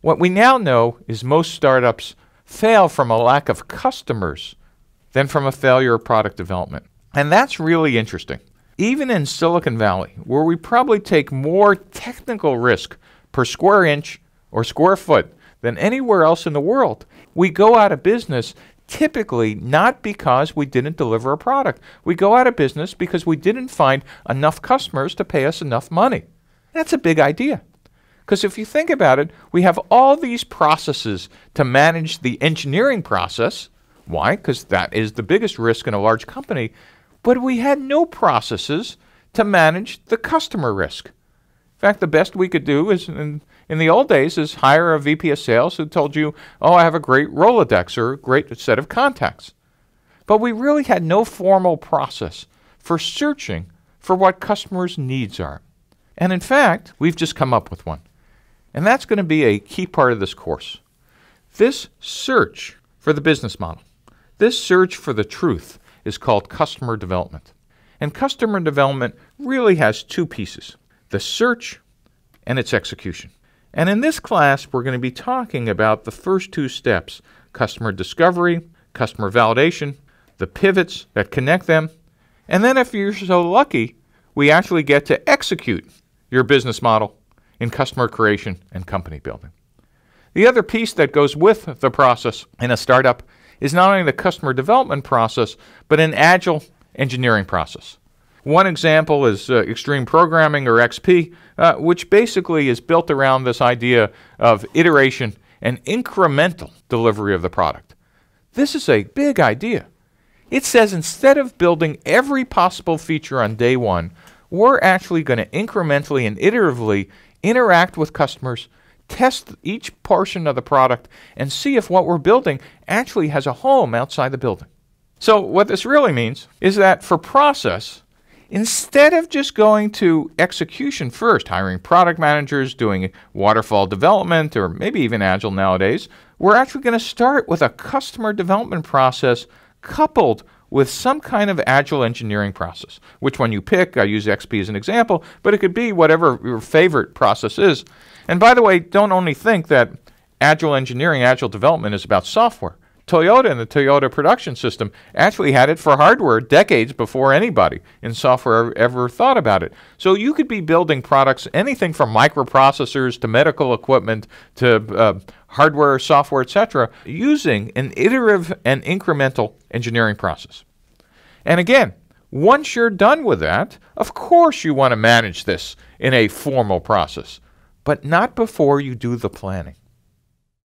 What we now know is most startups fail from a lack of customers than from a failure of product development. And that's really interesting. Even in Silicon Valley, where we probably take more technical risk per square inch or square foot than anywhere else in the world, we go out of business typically not because we didn't deliver a product. We go out of business because we didn't find enough customers to pay us enough money. That's a big idea. Because if you think about it, we have all these processes to manage the engineering process. Why? Because that is the biggest risk in a large company. But we had no processes to manage the customer risk. In fact, the best we could do is, in the old days, is hire a VP of sales who told you, oh, I have a great Rolodex or a great set of contacts. But we really had no formal process for searching for what customers' needs are. And in fact, we've just come up with one. And that's going to be a key part of this course. This search for the business model, this search for the truth, is called customer development. And customer development really has two pieces, the search and its execution. And in this class, we're going to be talking about the first two steps, customer discovery, customer validation, the pivots that connect them, and then if you're so lucky, we actually get to execute your business model in customer creation and company building. The other piece that goes with the process in a startup is not only the customer development process, but an agile engineering process. One example is extreme programming, or XP, which basically is built around this idea of iteration and incremental delivery of the product. This is a big idea. It says instead of building every possible feature on day one, we're actually going to incrementally and iteratively interact with customers, test each portion of the product, and see if what we're building actually has a home outside the building. So what this really means is that for process, instead of just going to execution first, hiring product managers, doing waterfall development, or maybe even Agile nowadays, we're actually going to start with a customer development process coupled with some kind of agile engineering process. Which one you pick, I use XP as an example, but it could be whatever your favorite process is. And by the way, don't only think that agile engineering, agile development is about software. Toyota and the Toyota production system actually had it for hardware decades before anybody in software ever thought about it. So you could be building products, anything from microprocessors to medical equipment to hardware, software, etc., using an iterative and incremental engineering process. And again, once you're done with that, of course you want to manage this in a formal process, but not before you do the planning.